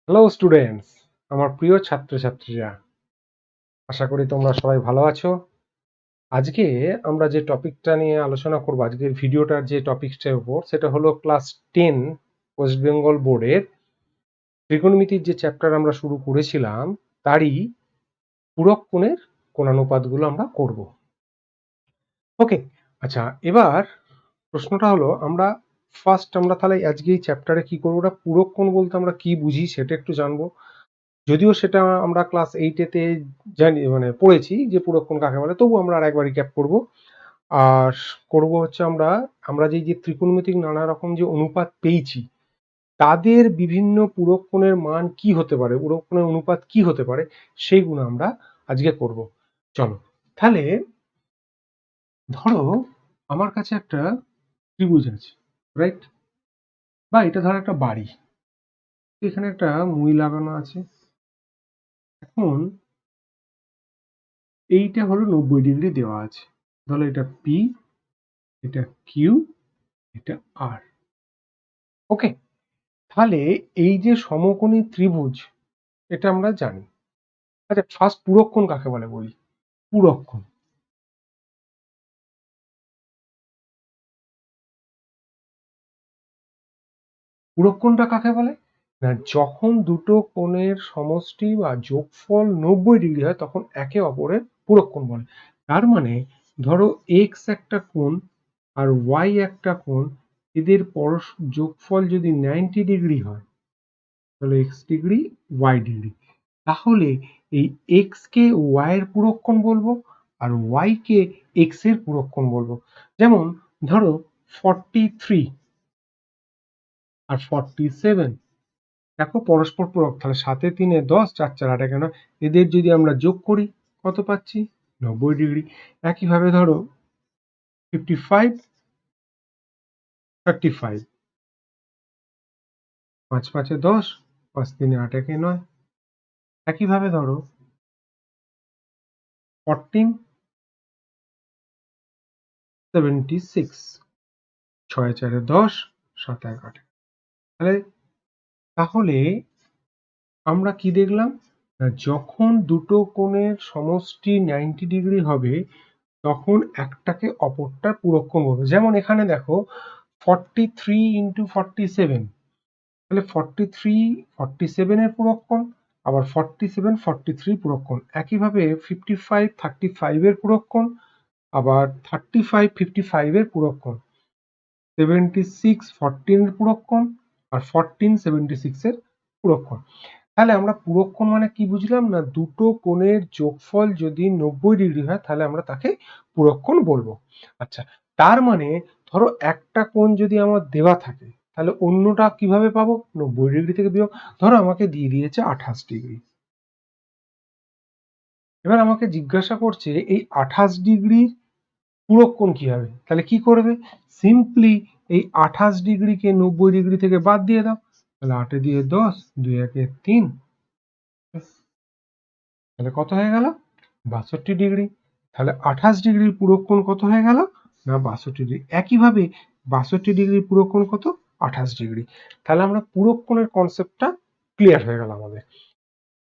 Hello students, আমার প্রিয় ছাত্রছাত্রীরা, আশা করি তোমরা সবাই ভালো আছো। আজকে আমরা যে টপিকটা নিয়ে আলোচনা করব, আজকের ভিডিওটার যে টপিকটার উপর, সেটা হলো ক্লাস 10 ওয়েস্ট বেঙ্গল বোর্ডের ত্রিকোণমিতির যে চ্যাপ্টার আমরা শুরু করেছিলাম তারই পূরক কোণের কোণানুপাতগুলো আমরা করব। ওকে, আচ্ছা, এবার প্রশ্নটা হলো আমরা তাহলে আজকে এই চ্যাপ্টারে কি করবো, ওটা পূরক কোণ বলতে আমরা কি বুঝি সেটা একটু জানবো। যদিও সেটা আমরা ক্লাস 8-এতে জানি, মানে পড়েছি যে পূরক কোণ কাকে বলে, তবু আমরা আরেকবার রিক্যাপ করব। আর করব হচ্ছে আমরা যে ত্রিকোণমিতিক নানা রকম যে অনুপাত পেয়েছি তাদের বিভিন্ন পূরক কোণের মান কি হতে পারে, পূরক কোণের অনুপাত কি হতে পারে, সেইগুলো আমরা আজকে করব। চলো তাহলে ধরো আমার কাছে একটা ত্রিভুজ আছে, রাইট? বা এটা ধরো একটা বাড়ি, এখানে একটা মই লাগানো আছে। এখন এইটা হলো 90 ডিগ্রি দেওয়া আছে, ধরো এটা পি, এটা কিউ, এটা আর। ওকে, তাহলে এই যে সমকোণী ত্রিভুজ, এটা আমরা জানি। আচ্ছা, ফার্স্ট পূরক কোণ কাকে বলে বলি। পূরক কোণ, পূরক কোণটা কাকে বলে না, যখন দুটো কোণের সমষ্টি বা যোগফল 90 ডিগ্রি হয় তখন একে অপরের পূরক কোণ বলে। তার মানে ধরো এক্স একটা কোণ আর ওয়াই একটা কোণ, এদের যোগফল যদি 90 ডিগ্রি হয় তাহলে এক্স ডিগ্রি, ওয়াই ডিগ্রি। তাহলে এই এক্স কে ওয়াই এর পূরক কোণ বলবো আর ওয়াই কে এক্স এর পূরক কোণ বলবো। যেমন ধরো 43 আর 47, দেখো পরস্পর পূরক, তাহলে 7 এ 3 10, 4 4 8 11, এদের যদি আমরা যোগ করি কত পাচ্ছি, 90 ডিগ্রি। একইভাবে ধরো 55 35, 5 5 এ 10, 5 3 8 1 9। একইভাবে ধরো 14 76, 6 4 এ 10, 7 1 8। তাহলে তাহলে আমরা কি দেখলাম না, যখন দুটো কোণের সমষ্টি 90 ডিগ্রি হবে তখন একটাকে অপরটার পূরক কোণ বলবো। যেমন এখানে দেখো 43 ইন্টু 47, তাহলে 43 47 এর পূরক কোণ, আবার 47 43 পূরক কোণ। একইভাবে 55 35 এর পূরক কোণ, আবার 35 55 এর পূরক কোণ। 76 14 এর পূরক কোণ, আর 14 76 এর পূরক কোণ। তাহলে আমরা পূরক কোণ মানে কি বুঝলাম না, দুটো কোণের যোগফল যদি 90 ডিগ্রি হয় তাহলে আমরা তাকে পূরক কোণ বলবো। আচ্ছা, তার মানে ধরো একটা কোণ যদি আমার দেওয়া থাকে তাহলে অন্যটা কিভাবে পাবো, 90 ডিগ্রি থেকে বিয়োগ। ধরো আমাকে দিয়ে দিয়েছে 28 ডিগ্রি, এবার আমাকে জিজ্ঞাসা করছে এই 28 ডিগ্রির পূরক কোণ কি হবে। তাহলে কি করবে, সিম্পলি এই 28 ডিগ্রিকে 90 ডিগ্রি থেকে বাদ দিয়ে দাও। তাহলে 8 দিয়ে 10, 2 1 3, তাহলে কত হয়ে গেল, 62 ডিগ্রি। তাহলে 28 ডিগ্রির পূরক কোণ কত হয়ে গেল না, 62 ডিগ্রি। একইভাবে 62 ডিগ্রির পূরক কোণ কত, 28 ডিগ্রি। তাহলে আমরা পূরক কোণের কনসেপ্টটা ক্লিয়ার হয়ে গেল আমাদের।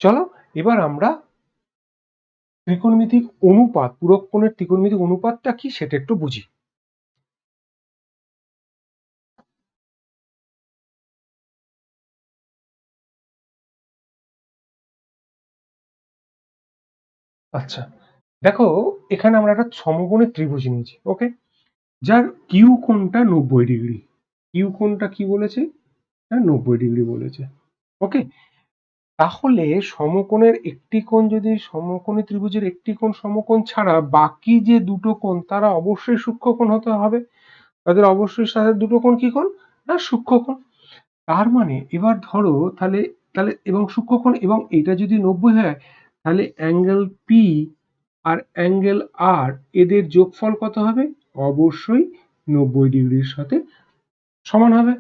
চলো এবার আমরা ত্রিকোণমিতিক অনুপাত, পূরক কোণের ত্রিকোণমিতিক অনুপাতটা কি সেটা একটু বুঝি। আচ্ছা, দেখো এখানে আমরা একটা সমকোণী ত্রিভুজ নিয়েছি, ওকে, যার কিউ কোণটা 90 ডিগ্রি। কিউ কোণটা কি বলেছে, 90 ডিগ্রি বলেছে। ওকে, তাহলে সমকোণের একটি কোণ যদি, সমকোণী ত্রিভুজের একটি কোণ সমকোণ ছাড়া বাকি যে দুটো কোণ তারা অবশ্যই সূক্ষ্মকোণ হতে হবে। তাদের অবশ্যই সাথে দুটো কোণ কি কোণ না, সূক্ষ্মকোণ। তার মানে এবার ধরো তাহলে তাহলে এবং সূক্ষ্মকোণ, এবং এটা যদি 90 হয় তাহলে অ্যাঙ্গেল পি আর অ্যাঙ্গেল আর এদের যোগফল কত হবে, অবশ্যই 90 ডিগ্রির সাথে সমান হবে,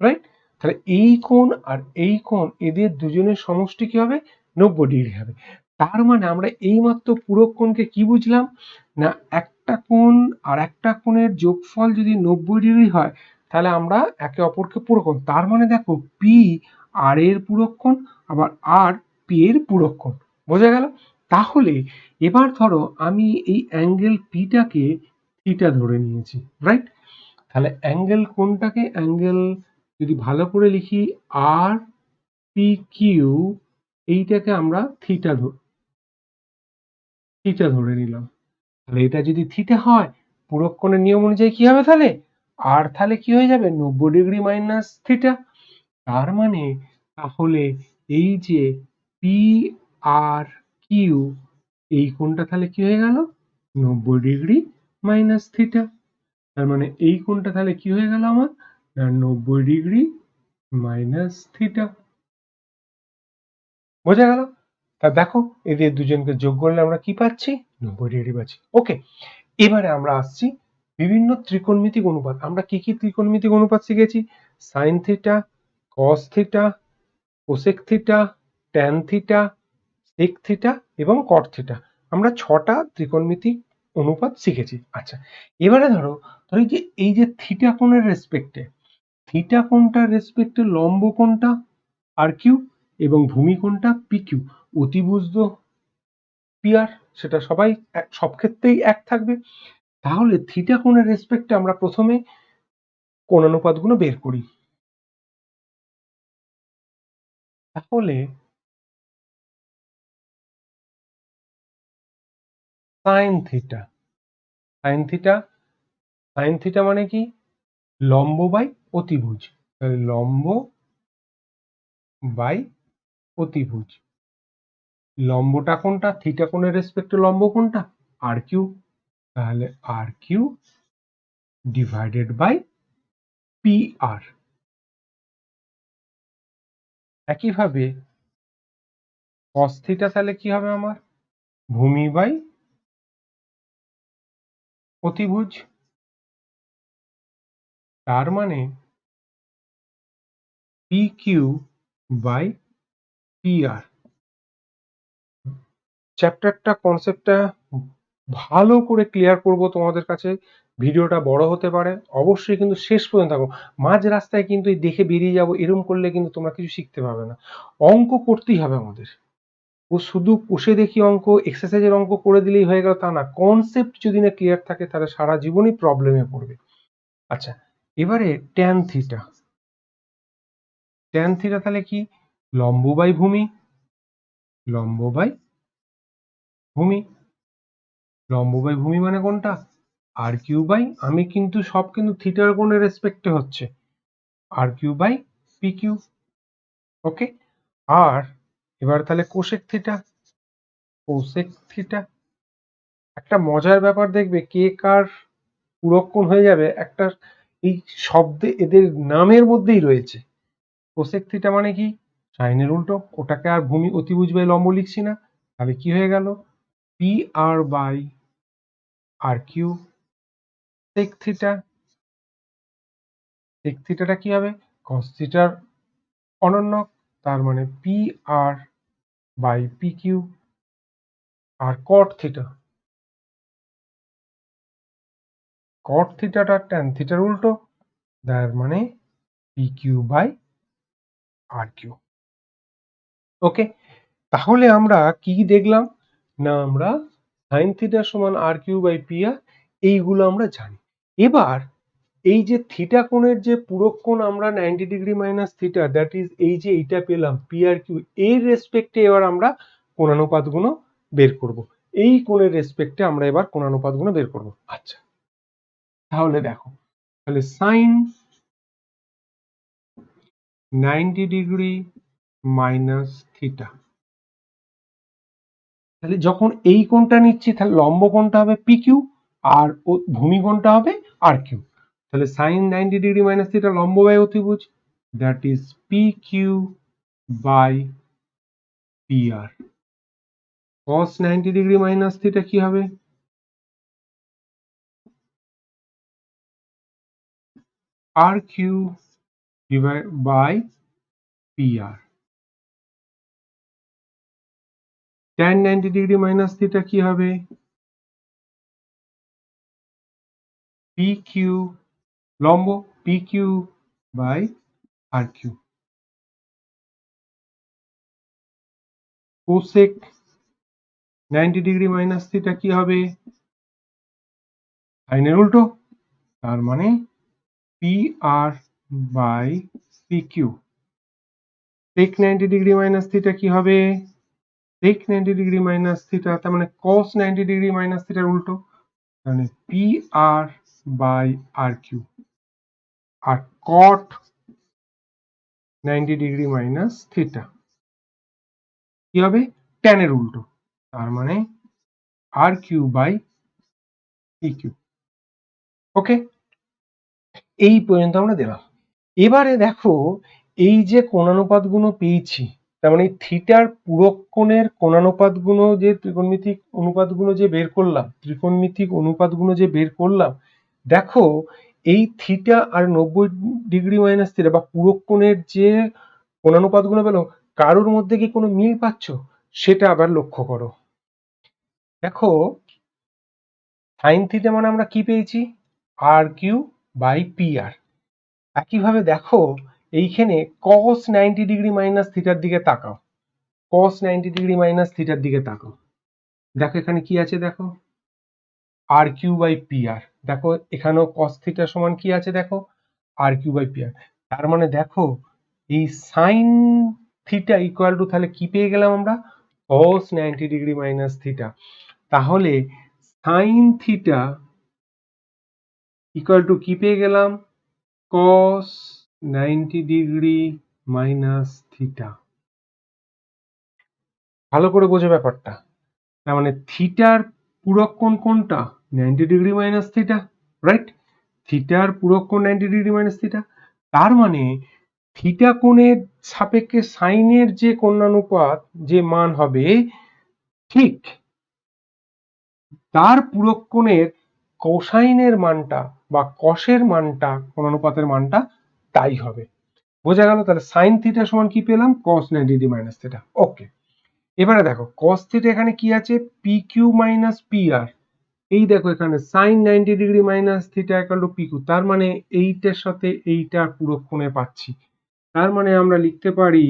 রাইট? তাহলে এই কোণ আর এই কোণ এদের দুজনের সমষ্টি কি হবে, 90 ডিগ্রি হবে। তার মানে আমরা এইমাত্র পূরক কোণকে কি বুঝলাম না, একটা কোণ আর একটা কোণের যোগফল যদি 90 ডিগ্রি হয় তাহলে আমরা একে অপরকে পূরক কোণ। তার মানে দেখো পি আর এর পুরক্ষণ, আবার আর পি এর পুরক্ষণ। বোঝা গেল? তাহলে এবার ধরো আমি এই অ্যাঙ্গেল পিটাকে থিটা ধরে নিয়েছি, রাইট? তাহলে অ্যাঙ্গেল কোনটাকে, অ্যাঙ্গেল যদি ভালো করে লিখি আর পি কিউ, এইটাকে আমরা থিটা ধরে নিলাম। তাহলে এটা যদি থিটা হয়, পুরক্ষণের নিয়ম অনুযায়ী কি হবে তাহলে? আর তাহলে কি হয়ে যাবে, 90° মাইনাস থিটা। তার মানে তাহলে এই যে পি আর কিউ, এই কোণটা তাহলে কি হয়ে গেল, 90° মাইনাস থিটা। তার মানে এই কোণটা তাহলে কি হয়ে গেল আমার, না 90° মাইনাস থিটা। বোঝা গেল? তা দেখো এদের দুজনকে যোগ করলে আমরা কি পাচ্ছি, 90° পাচ্ছি। ওকে, এবারে আমরা আসছি বিভিন্ন ত্রিকোণমিতিক অনুপাত। আমরা কি কি ত্রিকোণমিতিক অনুপাত শিখেছি? Sine theta, cos theta, cosec theta, tan theta, sec theta এবং কট থিটা। আমরা 6টা ত্রিকোণমিতিক অনুপাত শিখেছি। আচ্ছা, এবারে ধরো এই যে থিটা কোণের রেসপেক্টে, থিটা কোণটার রেসপেক্টে লম্ব কোণটা আর কিউ এবং ভূমি কোণটা পি কিউ, অতিভুজ পি আর, সেটা সব ক্ষেত্রেই এক থাকবে। তাহলে থিটা কোণের রেসপেক্টে আমরা প্রথমে কোণানুপাতগুলো বের করি। তাহলে sine theta, sine theta, sine theta মানে কি, লম্ব বাই অতিভুজ। তাহলে লম্ব বাই অতিভুজ। লম্বটা কোনটা, থিটা কোণের রেসপেক্টে লম্ব কোনটা, আর কিউ। তাহলে আর কিউ ডিভাইডেড বাই পি আর। একইভাবে কস থিটা তাহলে কি হবে আমার, ভূমি বাই অতিভুজ। তার মানে পি কিউ বাই পি আর। চ্যাপ্টারটা কনসেপ্টটা ভালো করে ক্লিয়ার করব তোমাদের কাছে। ভিডিওটা বড় হতে পারে, অবশ্যই কিন্তু শেষ পর্যন্ত থাকো। মাঝ রাস্তায় কিন্তু দেখে বেরিয়ে যাবো এরকম করলে কিন্তু তোমরা কিছু শিখতে পারবে না। অঙ্ক করতেই হবে আমাদের। ও শুধু কষে দেখি অঙ্ক, এক্সারসাইজের অঙ্ক করে দিলেই হয়ে গেল তা না, কনসেপ্ট যদি না ক্লিয়ার থাকে তাহলে সারা জীবনই প্রবলেমে পড়বে। আচ্ছা, এবারে ট্যান থিটা, ট্যান থিটা তাহলে কি, লম্ব বাই ভূমি, লম্ব বাই ভূমি। লম্ব বাই ভূমি মানে কোনটা, আর কিউ বাই, আমি কিন্তু সব কিন্তু থিটার কোণের রেসপেক্টে হচ্ছে, আর কিউ বাই পি কিউ। ওকে, আর এবার তাহলে কোসেক থিটা, কোসেক থিটা। একটা মজার ব্যাপার দেখবে, কে কার পুরক্ষণ হয়ে যাবে একটা এই শব্দে, এদের নামের মধ্যেই রয়েছে। কোসেক থিটা মানে কি, সাইনের উল্টো, ওটাকে আর ভূমি অতিভুজ বাই লম্ব লিখছি না। তাহলে কি হয়ে গেল, P R by R Q. Sec theta, sec থিটাটা কি হবে, কস থিটার অনন্য, তার মানে P R by P Q. আর কট থিটা, কট থিটাটা ট্যান থিটার উল্টো, তার মানে P Q by R Q. Okay, তাহলে আমরা কি দেখলাম, না আমরা সাইন থিটা সমান R Q by P R, এইগুলো আমরা জানি। এবার এই যে থিটা কোণের যে পুরক্ষণ আমরা 90° মাইনাস থিটা, দ্যাট ইজ এই যে এইটা পেলাম পি আর কিউ, এর রেসপেক্টে এবার আমরা কোণানুপাতগুলো বের করব। এই কোণের রেসপেক্টে আমরা এবার কোণানুপাতগুলো বের করব। আচ্ছা, তাহলে দেখো, তাহলে সাইন 90° মাইনাস থিটা, তাহলে যখন এই কোণটা নিচ্ছি তাহলে লম্ব কোণটা হবে পি কিউ আর ভূমি কোণটা হবে আর কিউ। তাহলে সাইন 90° মাইনাস থিটা লম্ব বাই অতিভুজ, that is P Q by P R. cos 90° minus theta কি হবে, R Q divide by P R. tan 90° minus theta কি হবে, পি কিউ লম্ব, P Q by R Q. Cosec 90 degree minus theta কি হবে? সাইনের উল্টো, তার মানে P R by P Q. Sec 90 degree minus theta কি হবে? সেক 90 ডিগ্রি মাইনাস থিটা, তার মানে কস 90 ডিগ্রি মাইনাস থিটার উল্টো, মানে P R by R Q. আর কট 90 ডিগ্রি মাইনাস থিটা কি হবে? ট্যানের উল্টো, তার মানে R Q by P Q. Okay, এই পর্যন্ত আমরা দিলাম। এবারে দেখো, এই যে কোণানুপাতগুলো পেয়েছি, তার মানে থিটার পূরক কোণের কোণানুপাতগুলো, যে ত্রিকোণমিতিক অনুপাতগুলো যে বের করলাম, ত্রিকোণমিতিক অনুপাতগুলো যে বের করলাম, দেখো এই থিটা আর 90 ডিগ্রি মাইনাস থিটা বা পূরক কোণের যে কোণানুপাতগুলো পেলো, কারোর মধ্যে কি কোনো মিল পাচ্ছ? সেটা আবার লক্ষ্য করো। দেখো সাইন থিটা মানে আমরা কি পেয়েছি? আর কিউ বাই পি আর। একইভাবে দেখো এইখানে cos 90 ডিগ্রি মাইনাস থিটার দিকে তাকাও, cos 90 ডিগ্রি মাইনাস থিটার দিকে তাকাও। দেখো এখানে কি আছে, দেখো আর কিউ বাই পি আর। দেখো এখানেও cos থিটা সমান কি আছে, দেখো আর কিউ বাই পি আর। তার মানে দেখো এই সাইন থিটা ইকুয়াল টু, তাহলে কি পেয়ে গেলাম আমরা? cos 90 degree minus theta. তাহলে সাইন থিটা ইকুয়াল টু কি পেয়ে গেলাম? cos 90 degree minus theta. ভালো করে বোঝো ব্যাপারটা। তার মানে থিটার পূরক কোণ কোনটা? 90 ডিগ্রি মাইনাস থিটা, রাইট? থিটার পূরক কোণ 90 ডিগ্রি মাইনাস থিটা। তার মানে থিটা কোণের সাপেক্ষে সাইনের যে কোণানুপাত যে মান হবে, ঠিক তার পূরক কোণের কোসাইনের মানটা বা কসের মানটা, কোণানুপাতের মানটা তাই হবে। বোঝা গেল? তাহলে সাইন থিটা সমান কি পেলাম? cos 90 degree minus theta. Okay, এবারে দেখো cos থিটা এখানে কি আছে? P Q minus P R. এই দেখো এখানে sine 90 degree minus theta equal to P Q, তার মানে এইটার সাথে এইটা পূরক কোণে পাচ্ছি। তার মানে আমরা লিখতে পারি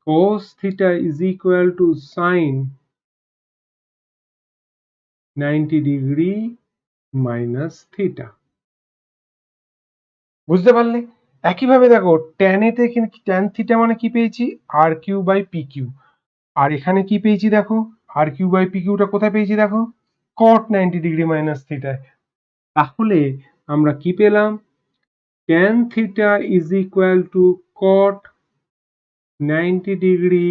cos theta is equal to sine 90 degree minus theta. বুঝতে পারলে? একইভাবে দেখো ট্যান এতে এখানে ট্যান থিটা মানে কি পেয়েছি? R Q by P Q. আর এখানে কি পেয়েছি দেখো? আর কিউ বাই পি কিউটা কোথায় পেয়েছি দেখো? cot 90 ডিগ্রি মাইনাস থিটায়। তাহলে আমরা কি পেলাম? tan theta is equal to cot 90 degree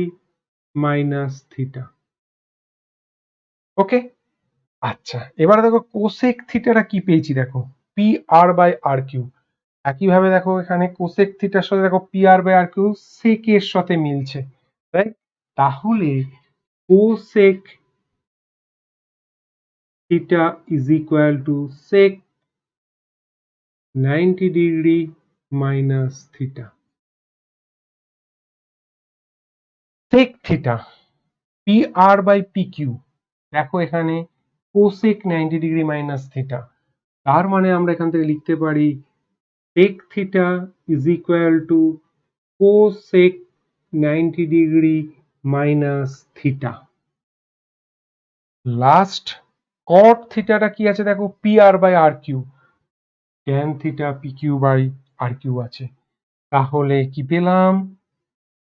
minus theta. Okay, আচ্ছা এবারে দেখো কোসেক থিটাটা কি পেয়েছি দেখো? P R by R Q. একইভাবে দেখো এখানে কোসেক থিটার সাথে দেখো P R by R Q সেকের সাথে মিলছে, রাইট? তাহলে cosec theta is equal to sec 90 degree minus theta. sec theta P R by P Q, দেখো এখানে কোসেক 90 ডিগ্রি মাইনাস থিটা। তার মানে আমরা এখান থেকে লিখতে পারি sec theta is equal to cosec 90 degree minus theta. Last cot থিটাটা কি আছে দেখো? P R by R Q. tan theta P Q by R Q আছে। তাহলে কি পেলাম?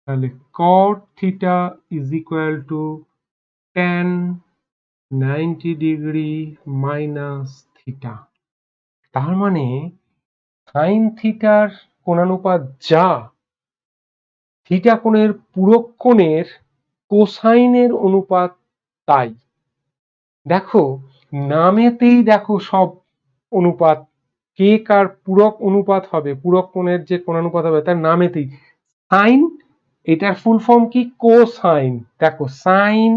তাহলে cot theta is equal to tan 90 degree minus theta. তার মানে সাইন থিটার কোণানুপাত যা, থিটা কোণের পূরক কোণের কোসাইনের অনুপাত তাই। দেখো নামেতেই দেখো সব অনুপাত, কে কার পূরক অনুপাত হবে, পূরক কোণের যে কোণানুপাত হবে তার নামেতেই। সাইন, এটার ফুল ফর্ম কি? কোসাইন। দেখো সাইন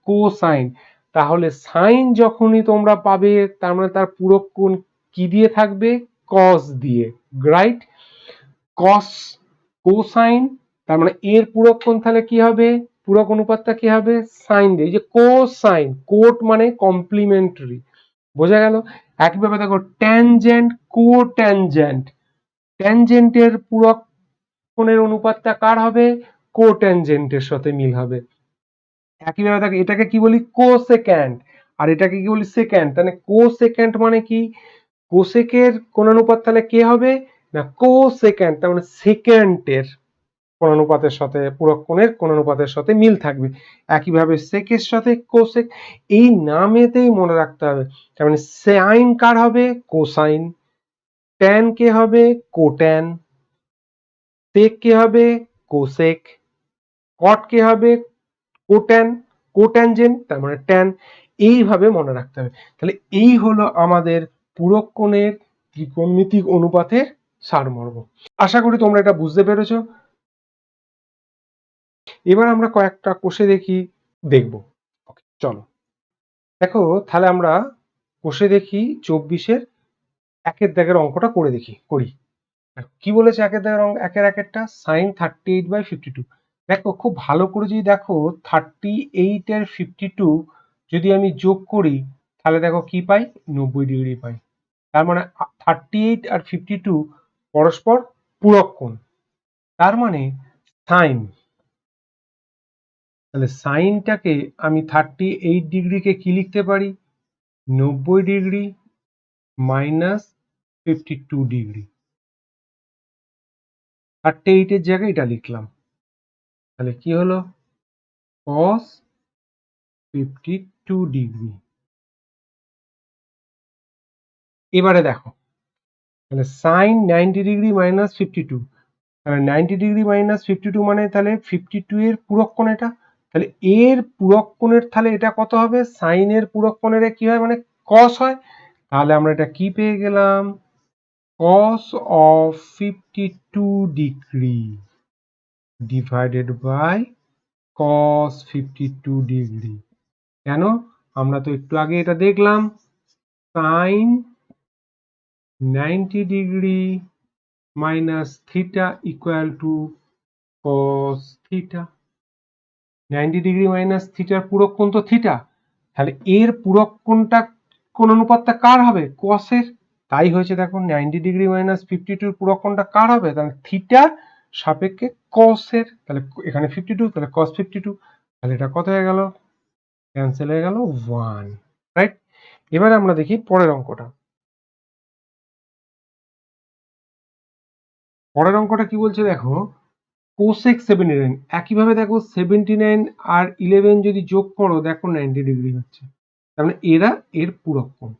কোসাইন, তাহলে সাইন যখনই তোমরা পাবে তার মানে তার পূরক কোণ কি দিয়ে থাকবে? কস দিয়ে, রাইট? কস কোসাইন, তার মানে এর পূরক কোণ তাহলে কি হবে? পূরক অনুপাতটা কি হবে? সাইন দিয়ে। এই যে কোসাইন, কোট মানে কমপ্লিমেন্টারি, বোঝা গেল? একইভাবে দেখো ট্যানজেন্ট কোট্যানজেন্ট, ট্যানজেন্টের পূরক কোণের অনুপাতটা কার হবে? কোট্যানজেন্টের সাথে মিল হবে। একইভাবে দেখো এটাকে কি বলি কোসেক্যান্ট, আর এটাকে কি বলি সেক্যান্ট। তাহলে কোসেক্যান্ট মানে কি, কোসেকের কোণানুপাত তাহলে কে হবে না কোসেক্যান্ট, তার মানে সেকেন্ডের কোণানুপাতের সাথে পূরক কোণের কোণানুপাতের সাথে মিল থাকবে। একইভাবে সেকের সাথে কোসেক, এই নামেতেই মনে রাখতে হবে। তার মানে সাইন কার হবে কোসাইন, ট্যান কে হবে কোট্যান, সেক কে হবে কোসেক, কট কে হবে কোট্যান, কোট্যানজেন্ট তার মানে ট্যান। এইভাবে মনে রাখতে হবে। তাহলে এই হলো আমাদের পূরক কোণের ত্রিকোণমিতিক অনুপাতের সারমর্ম। আশা করি তোমরা এটা বুঝতে পেরেছো। এবার আমরা কয়েকটা কোষে দেখবো। চলো দেখো, তাহলে আমরা কোষে দেখি 24-এর একের দাগের অঙ্কটা করি। কি বলেছে একের দাগের অঙ্ক, একেরটা সাইন 38/52। দেখো খুব ভালো করে যদি দেখো 38 এর 52 যদি আমি যোগ করি তাহলে দেখো কি পাই 90 ডিগ্রি পাই। তার মানে 38 আর 52 পরস্পর পূরক কোণ। তার মানে সাইন, তাহলে সাইনটাকে আমি 38 ডিগ্রিকে কি লিখতে পারি 90 ডিগ্রি মাইনাস 52 ডিগ্রি। 38 এর জায়গায় এটা লিখলাম, তাহলে কি হলো cos 52 ডিগ্রি। এবারে দেখো তাহলে সাইন 90 ডিগ্রি মাইনাস 52, তাহলে 90 ডিগ্রি মাইনাস 52 মানে তাহলে 52 এর পূরক কোণ এটা, তাহলে এর পূরক কোণের তাহলে এটা কত হবে সাইনের পূরক কোণের কি হয় মানে cos হয়। তাহলে আমরা এটা কি পেয়ে গেলাম cos of 52 degree divided by cos 52 degree. কেন, আমরা তো একটু আগে এটা দেখলাম sin 90 degree minus theta equal two cos theta. 90 degree minus থিটার পূরক কোণ তো থিটা, তাহলে এর পূরক কোণটা কোন অনুপাতটা কার হবে cos-এর। তাই হয়েছে দেখো 90 ডিগ্রি মাইনাস 52 পূরক কোণটা কার হবে তাহলে থিটার সাপেক্ষে cos-এর। তাহলে এখানে 52 তাহলে cos 52, তাহলে এটা কত হয়ে গেল ক্যান্সেল হয়ে গেল 1, রাইট। এবারে আমরা দেখি পরের অঙ্কটা। পরের অঙ্কটা কি বলছে দেখো কোসেক 79। একইভাবে দেখো 79 আর 11 যদি যোগ করো দেখো 90 ডিগ্রি হচ্ছে, তার মানে এরা এর পূরক কোণ।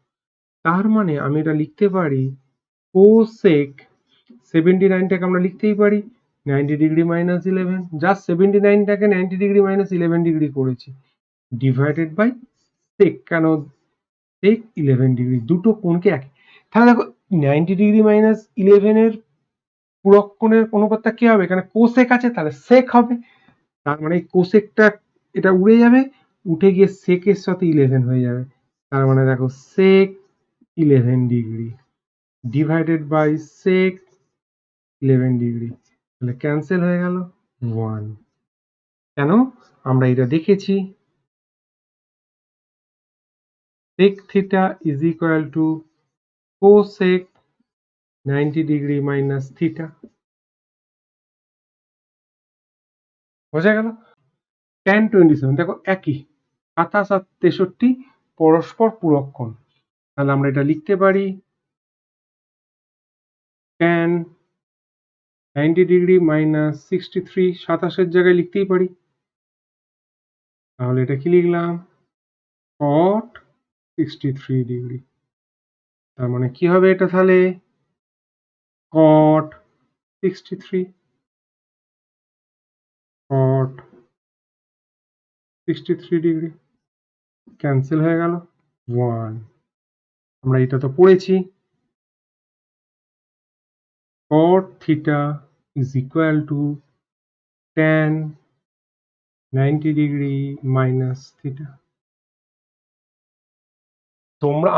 তার মানে আমি এটা লিখতে পারি কোসেক 79টাকে আমরা লিখতেই পারি 90 ডিগ্রি মাইনাস 11, জাস্ট 79টাকে 90 ডিগ্রি মাইনাস 11 ডিগ্রি করেছি ডিভাইডেড বাই সেক, কেন সেক 11 ডিগ্রি, দুটো কোণকে একই। তাহলে দেখো 90 ডিগ্রি মাইনাস 11 এর পূরক কোণের অনুপাতটা কি হবে, এখানে কোসেক আছে তাহলে সেক হবে। তার মানে কোসেকটা এটা উড়ে যাবে, উঠে গিয়ে সেকের সাথে 11 হয়ে যাবে। তার মানে দেখো sec 11 degree divided by sec 11 degree, তাহলে ক্যান্সেল হয়ে গেল 1। কেন, আমরা এটা দেখেছি sec theta is equal to cosec 90 degree minus theta. বোঝা গেল। tan 27 দেখো একই 27 আর 63 পরস্পর পূরক কোণ, তাহলে আমরা এটা লিখতে পারি tan 90 ডিগ্রি মাইনাস 63, 27 জায়গায় লিখতেই পারি, তাহলে এটা কি লিখলাম cot 63 ডিগ্রি। তার মানে কি হবে এটা তাহলে cot 63 cot 63 ডিগ্রি, ক্যান্সেল হয়ে গেল 1। আমরা এটা তো পড়েছি cot theta is equal to tan 90 degree minus theta. তোমরা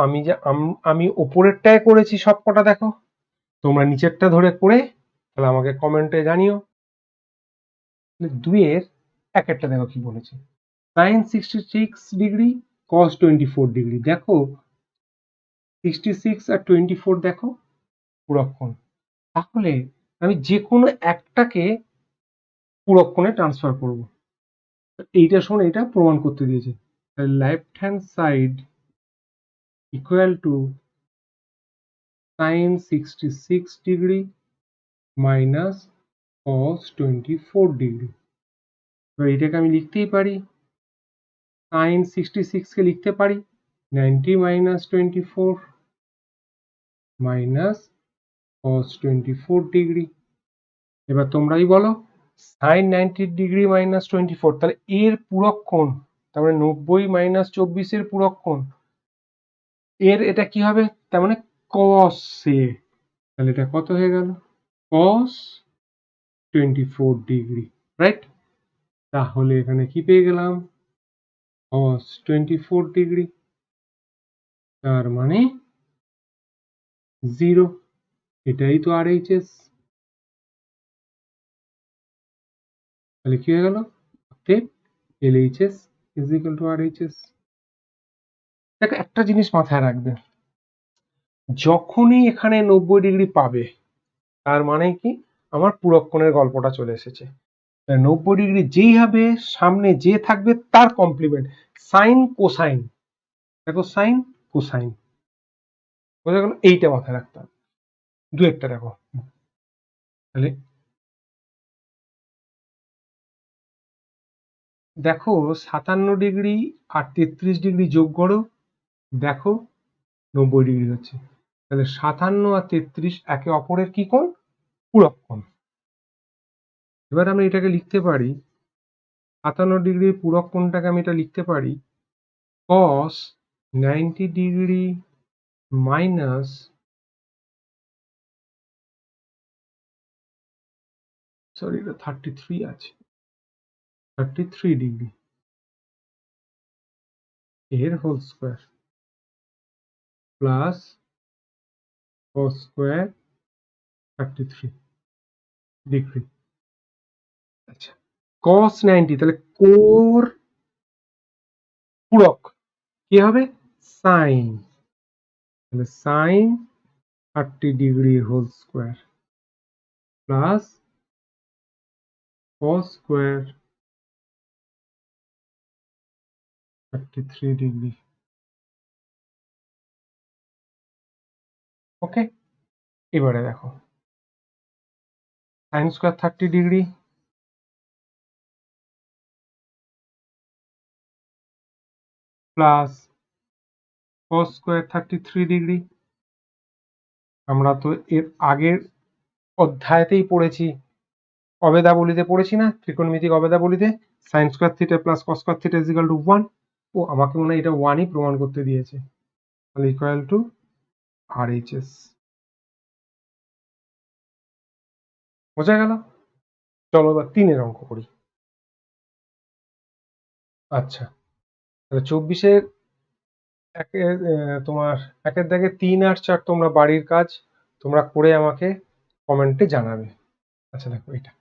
আমি ওপরেরটায় করেছি সবকটা দেখো, তোমরা নিচেরটা ধরে করে তাহলে আমাকে কমেন্টে জানিও। 2 এর একেরটা দেখো কি বলেছে sin 66 ডিগ্রি cos 24 ডিগ্রি। দেখো 66 আর 24 দেখো পূরক কোণ, তাহলে আমি যে কোনো একটাকে পূরক কোণে ট্রান্সফার করব। এইটা সমান এটা প্রমাণ করতে দিয়েছে। তাহলে left hand side equal to sin 66 degree minus cos 24 degree. এবার এটাকে আমি লিখতেই পারি, sin 66 কে লিখতে পারি 90 মাইনাস 24 মাইনাস cos 24 ডিগ্রি। এবার তোমরাই বলো sin 90 ডিগ্রি মাইনাস 24, তাহলে এর পূরক কোণ, তার মানে 90 মাইনাস 24 এর পূরক কোণ, এর এটা কি হবে, তার মানে cos এ, তাহলে এটা কত হয়ে গেল cos 24 ডিগ্রি, রাইট? তাহলে এখানে কি পেয়ে গেলাম cos 24 ডিগ্রি, তার মানে 0, এটাই তো RHS। তাহলে কি হয়ে গেল, LHS is equal to RHS। দেখো একটা জিনিস মাথায় রাখবে, যখনই এখানে 90 ডিগ্রি পাবে তার মানে কি আমার পূরক কোণের গল্পটা চলে এসেছে। 90 ডিগ্রি যেই হবে সামনে যে থাকবে তার কমপ্লিমেন্ট, সাইন কোসাইন, দেখো সাইন কোসাইন, বোঝা গেল? এইটা মাথায় রাখতে হবে। দু একটা দেখো, তাহলে দেখো 57 ডিগ্রি আর 33 ডিগ্রি যোগ করো, দেখো 90 ডিগ্রি হচ্ছে। তাহলে 57 আর 33 একে অপরের কি কোণ, পূরক কোণ। এবার আমরা এটাকে লিখতে পারি 57 ডিগ্রির পূরক কোণটাকে আমি এটা লিখতে পারি cos 90 ডিগ্রি মাইনাস সরি এটা 33 আছে, 33 ডিগ্রি এর whole square plus cos square 33 degree. আচ্ছা cos 90, তাহলে কোর পূরক কি হবে সাইন, তাহলে sine 30 degree whole square plus cos square 33 degree. Okay, এবারে দেখো sine square 30 degree plus cos square 33 degree. আমরা তো এর আগের অধ্যায়তেই পড়েছি, অবেদাবলিতে পড়েছি না, ত্রিকোণমিতিক অবেদাবলিতে sine square theta plus cos square theta is equal to 1। ও আমাকে মনে হয় এটা 1ই প্রমাণ করতে দিয়েছে, তাহলে ইকুয়াল টু RHS। বোঝা গেল? চলো এবার 3-এর অঙ্ক করি। আচ্ছা তাহলে 24-এর একের তোমার একের দাগে 3 আর 4 তোমরা বাড়ির কাজ তোমরা করে আমাকে কমেন্টে জানাবে। আচ্ছা দেখো এটা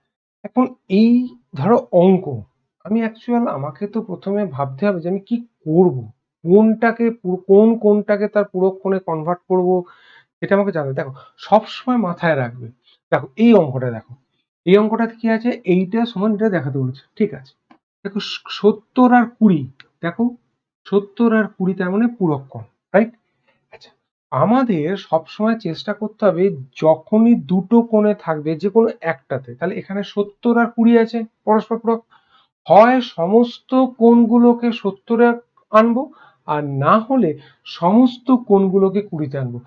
এখন এই ধরো অঙ্ক, আমি অ্যাকচুয়াল আমাকে তো প্রথমে ভাবতে হবে যে আমি কি করব, কোনটাকে কোনটাকে তার পূরক কোণে কনভার্ট করব, এটা আমাকে জানতে। দেখো সবসময় মাথায় রাখবে, দেখো এই অঙ্কটা দেখো, এই অঙ্কটাতে কি আছে, এইটা সমান এটা দেখাতে বলেছে, ঠিক আছে। দেখো 70 আর 20, দেখো 70 আর 20 তার মানে পূরক কোণ, রাইট? আচ্ছা আমাদের সবসময় চেষ্টা করতে হবে যখনই দুটো কোণে থাকবে যে কোনো একটাতে, তাহলে এখানে 70 আর 20 আছে পরস্পর পূরক, হয় সমস্ত কোণগুলোকে 70-এ আনবো আর না হলে সমস্ত কোণগুলোকে 20-তে আনবো,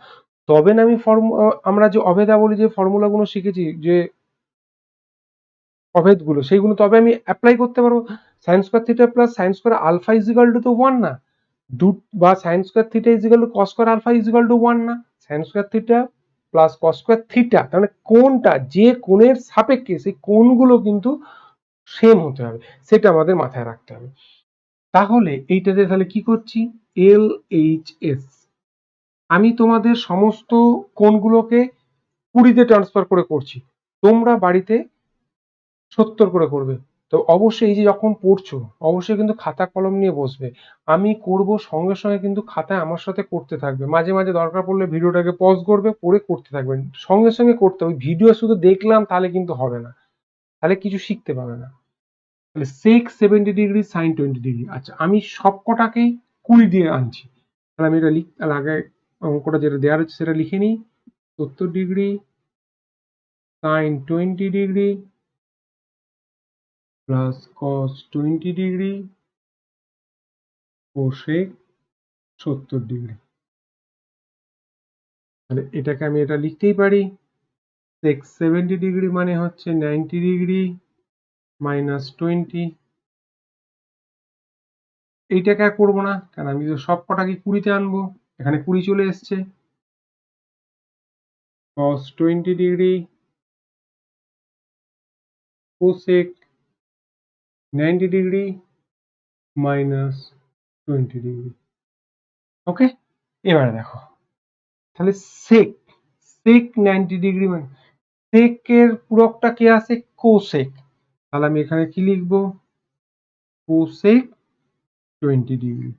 তবে না আমি আমরা যে অভেদাবলী যে ফর্মুলাগুলো শিখেছি যে অভেদগুলো সেইগুলো তবে আমি অ্যাপ্লাই করতে পারবো। Sine square theta plus sine square alpha is equal to তো 1 না, বা sine square theta is equal to cos square alpha is equal to 1 না, sine square theta plus cos square theta, তার মানে কোণটা যে কোণের সাপেক্ষে সেই কোণগুলো কিন্তু সেম হতে হবে, সেটা আমাদের মাথায় রাখতে হবে। তাহলে এইটাতে তাহলে কি করছি, LHS, আমি তোমাদের সমস্ত কোণগুলোকে 20-তে ট্রান্সফার করে করছি, তোমরা বাড়িতে 70 করে করবে। তো অবশ্যই এই যে যখন পড়ছো অবশ্যই কিন্তু খাতা কলম নিয়ে বসবে, আমি করব সঙ্গে সঙ্গে কিন্তু খাতায় আমার সাথে করতে থাকবে, মাঝে মাঝে দরকার পড়লে ভিডিওটাকে পজ করবে, পড়ে করতে থাকবেন, সঙ্গে সঙ্গে করতে হবে। ভিডিও শুধু দেখলাম তাহলে কিন্তু হবে না, তাহলে কিছু শিখতে পাবে না। তাহলে sec 70 ডিগ্রি sin 20 ডিগ্রি। আচ্ছা, আমি সবকটাকেই 20 দিয়ে আনছি। তাহলে আমি এটা তাহলে আগে অঙ্কটা যেটা দেওয়া রয়েছে সেটা লিখে নিই। 70 degree sin 20 degree plus cos 20 degree cosec 70 degree. তাহলে এটাকে আমি এটা লিখতেই পারি, sec 70 ডিগ্রি মানে হচ্ছে 90 ডিগ্রি মাইনাস 20। এইটাকে আর করবো না, কারণ আমি তো সব কটাকে 20-তে আনবো, এখানে 20 চলে এসছে। cos 20 degree cosec 90 degree minus 20 degree. Okay, এবারে দেখো, তাহলে sec 90 ডিগ্রি মানে sec এর পূরকটা কে আছে? cosec। তাহলে আমি এখানে কি লিখবো? cosec 20 degree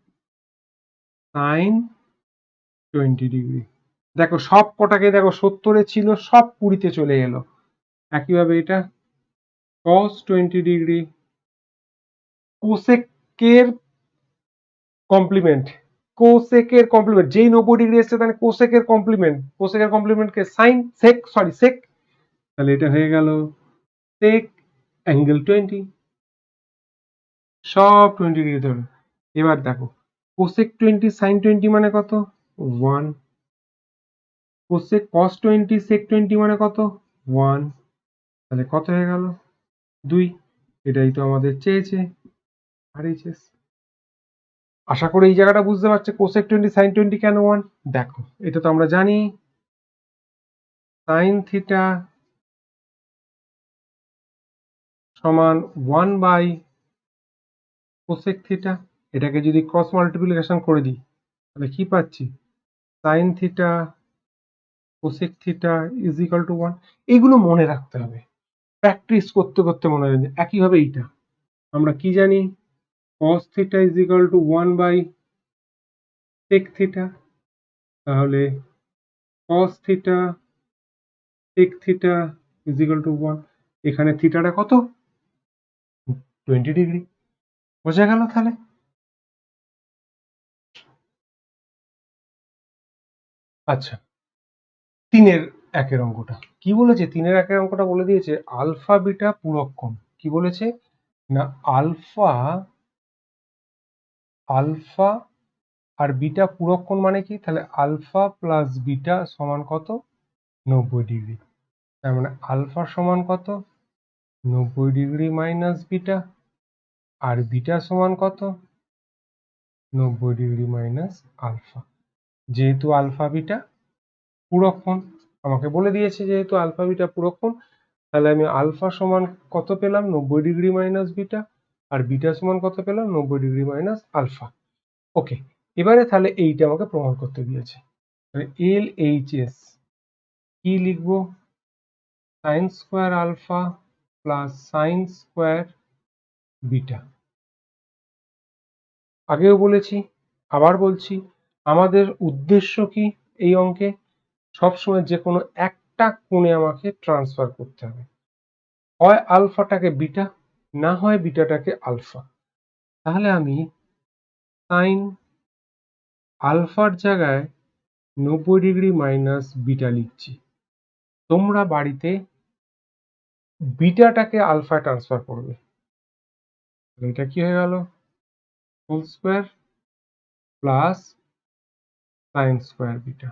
sin 20 degree. দেখো সব কটাকে দেখো 70-এ ছিল, সব 20-তে চলে এলো। একইভাবে এটা cos 20 ডিগ্রি cosec এর কমপ্লিমেন্ট, cosec এর কমপ্লিমেন্ট যেই 90 ডিগ্রি এসছে তাহলে cosec এর কমপ্লিমেন্ট কে sin sec sec। তাহলে এটা হয়ে গেল sec অ্যাঙ্গেল 20, সব 20 ডিগ্রি ধরে। এবার দেখো cosec 20 sin 20 মানে কত? 1। cosec cos 20 sec 20 মানে কত? 1। তাহলে কত হয়ে গেল? 2। এটাই তো আমাদের চেয়েছে RHS। আশা করি এই জায়গাটা বুঝতে পারছো cosec 20 sin 20 কেন 1। দেখো এটা তো আমরা জানি sin থিটা সমান 1 বাই cosec থিটা। এটাকে যদি ক্রস মাল্টিপ্লিকেশন করে দিই তাহলে কি পাচ্ছি? sin theta cosec theta is equal to 1। এগুলো মনে রাখতে হবে, প্র্যাকটিস করতে করতে মনে রাখবে। একইভাবে এইটা আমরা কি জানি, cos theta is equal to 1 by sec theta. তাহলে cos theta sec theta is equal to 1। এখানে থিটাটা কত? 20 ডিগ্রি। বোঝা গেল? তাহলে আচ্ছা, 3-এর অঙ্কটা কি বলেছে? 3-এর অঙ্কটা বলে দিয়েছে আলফা বিটা পূরক কোণ। কি বলেছে না, আলফা আর বিটা পূরক কোণ মানে কি? তাহলে আলফা প্লাস বিটা সমান কত? 90 ডিগ্রি। তার মানে আলফা সমান কত? 90 ডিগ্রি মাইনাস বিটা, আর বিটা সমান কত? 90 ডিগ্রি মাইনাস আলফা। যেহেতু আলফা বিটা পূরক কোণ আমাকে বলে দিয়েছে, যেহেতু আলফা বিটা পূরক কোণ, তাহলে আমি আলফা সমান কত পেলাম? 90 ডিগ্রি মাইনাস বিটা, আর বিটা সমান কত পেলাম? 90 ডিগ্রি মাইনাস আলফা। ওকে, এবারে তাহলে এইটা আমাকে প্রমাণ করতে দিয়েছে। LHS কি লিখবো? Sine square alpha plus sine square beta. আগেও বলেছি, আবার বলছি, আমাদের উদ্দেশ্য কি এই অঙ্কে? সবসময় যে কোনো একটা কোণে আমাকে ট্রান্সফার করতে হবে, হয় আলফাটাকে বিটা, না হয় বিটাটাকে আলফা। তাহলে আমি সাইন আলফার জায়গায় 90 ডিগ্রি মাইনাস বিটা লিখছি। তোমরা বাড়িতে বিটাটাকে আলফা ট্রান্সফার করবে। এটা কি হয়ে গেল? Whole square plus sine square beta.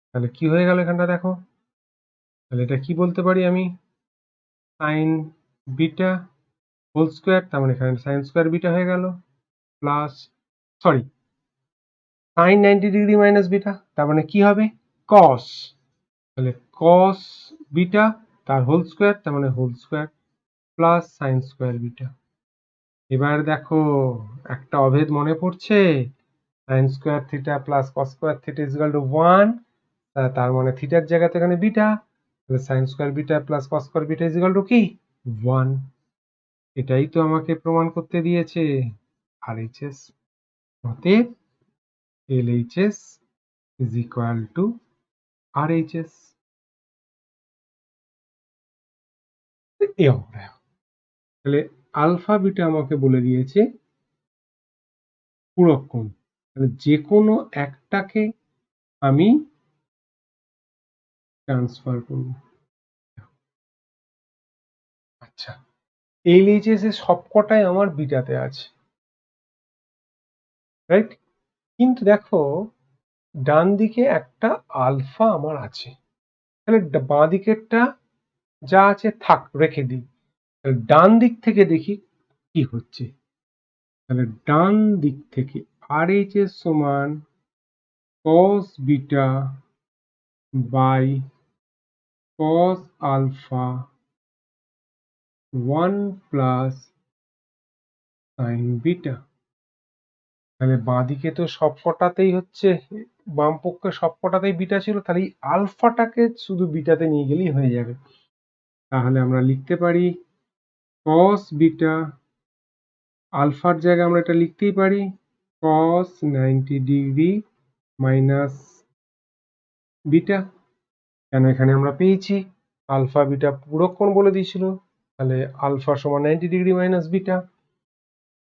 তাহলে কি হয়ে গেল এখানটা দেখো, তাহলে এটা কি বলতে পারি আমি? সাইন বিটা হোল স্কোয়ার, তার মানে এখানে সাইন স্কোয়ার বিটা হয়ে গেল, plus sorry sine 90 degree minus beta, তার মানে কি হবে? কস। তাহলে কস বিটা তার হোল স্কোয়ার, তার মানে whole square plus sine square beta. এবার দেখো একটা অভেদ মনে পড়ছে, sine square theta plus cos square theta is equal to 1। তার মানে থিটার জায়গাতে এখানে বিটা, তাহলে sine square beta plus cos square beta is equal to কি? 1। এটাই তো আমাকে প্রমাণ করতে দিয়েছে RHS। অতএব LHS is equal two RHS। এই অঙ্কটা তাহলে আলফা বিটা আমাকে বলে দিয়েছে পূরক কোণ। তাহলে যে কোনো একটাকে আমি ট্রান্সফার করব। আচ্ছা, LHS এর সবকটাই আমার বিটাতে আছে, রাইট? কিন্তু দেখো ডান দিকে একটা আলফা আমার আছে, তাহলে বাঁ দিকেরটা যা আছে থাক, রেখে দিই। ডান দিক থেকে দেখি কি হচ্ছে। তাহলে ডান দিক থেকে RHS সমান cos beta by cos alpha 1 plus sin beta. তাহলে বাঁ দিকে তো সবকটাতেই হচ্ছে, বাম পক্ষে সবকটাতেই বিটা ছিল, তাহলে এই আলফাটাকে শুধু বিটাতে নিয়ে গেলেই হয়ে যাবে। তাহলে আমরা লিখতে পারি cos বিটা, আলফার জায়গায় আমরা এটা লিখতেই পারি cos 90 ডিগ্রি মাইনাস বিটা। কেন, এখানে আমরা পেয়েছি আলফা বিটা পূরক কোণ বলে দিয়েছিল, তাহলে আলফা সমান 90 degree minus beta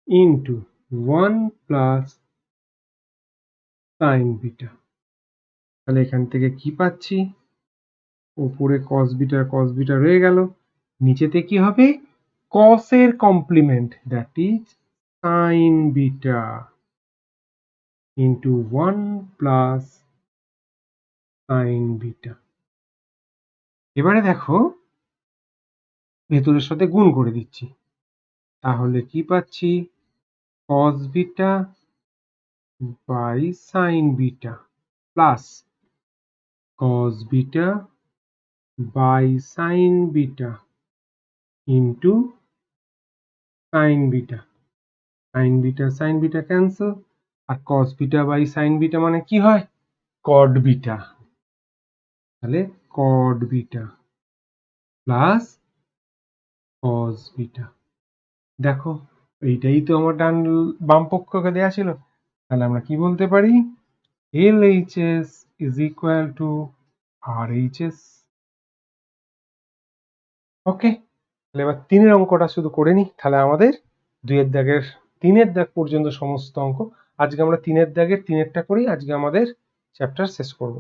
into 1 plus sine beta. তাহলে এখান থেকে কি পাচ্ছি, উপরে cos বিটা রয়ে গেল, নিচেতে কি হবে cos এর complement that is sine beta into 1 plus sine beta. এবারে দেখো ভেতরের সাথে গুণ করে দিচ্ছি, তাহলে কি পাচ্ছি cos beta by sine beta plus cos beta by sine beta into sine beta. Sine beta cancel, আর cos beta by sine beta মানে কি হয় cot বিটা। তাহলে cot beta plus cos beta. দেখো এইটাই তো আমার বাম পক্ষকে দেয়া ছিল, তাহলে আমরা কি বলতে পারি LHS is equal to RHS। ওকে, তাহলে এবার 3-এর অঙ্কটা শুধু করে নিই, তাহলে আমাদের 2-এর দাগের 3-এর দাগ পর্যন্ত সমস্ত অঙ্ক আজকে আমরা 3-এর দাগের 3-এরটা করি, আজকে আমাদের চ্যাপ্টার শেষ করব।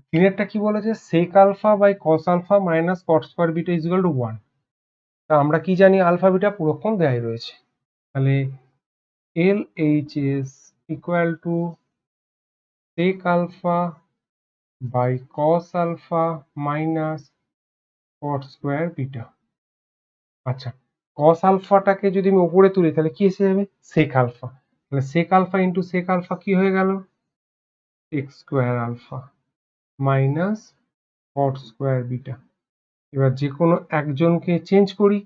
3-এরটা কি বলেছে, sec alpha by cos alpha minus cot square beta is equal to 1। তা আমরা কি জানি আলফা বিটা পূরক কোণ দেয়াই রয়েছে, তাহলে LHS equal to sec alpha by cos alpha minus cot square beta. আচ্ছা, cos আলফাটাকে যদি আমি উপরে তুলি তাহলে কি এসে যাবে sec আলফা, তাহলে sec alpha into sec alpha কি হয়ে গেল sec square alpha minus cot square beta. এবার যে কোনো একজনকে চেঞ্জ করি।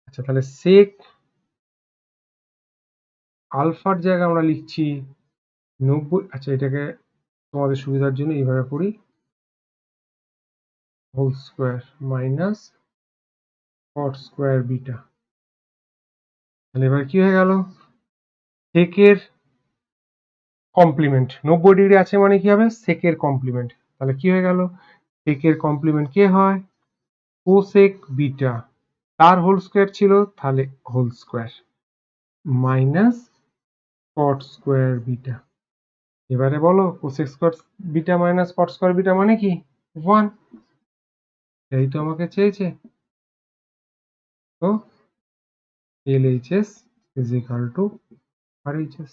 আচ্ছা, তাহলে sec আলফার জায়গায় আমরা লিখছি 90, আচ্ছা এটাকে তোমাদের সুবিধার জন্য এইভাবে করি whole square minus cot square beta. তাহলে এবার কি হয়ে গেল সেকের কমপ্লিমেন্ট 90 ডিগ্রি আছে মানে কি হবে সেকের কমপ্লিমেন্ট, তাহলে কি হয়ে গেল সেকের কমপ্লিমেন্ট কে হয় কোসেক বিটা, তার হোল স্কয়ার ছিল তাহলে whole square minus cot square beta. এবারে বলো cosec square beta minus cot square beta মানে কি 1, এই তো আমাকে চেয়েছে। তো LHS is equal to RHS।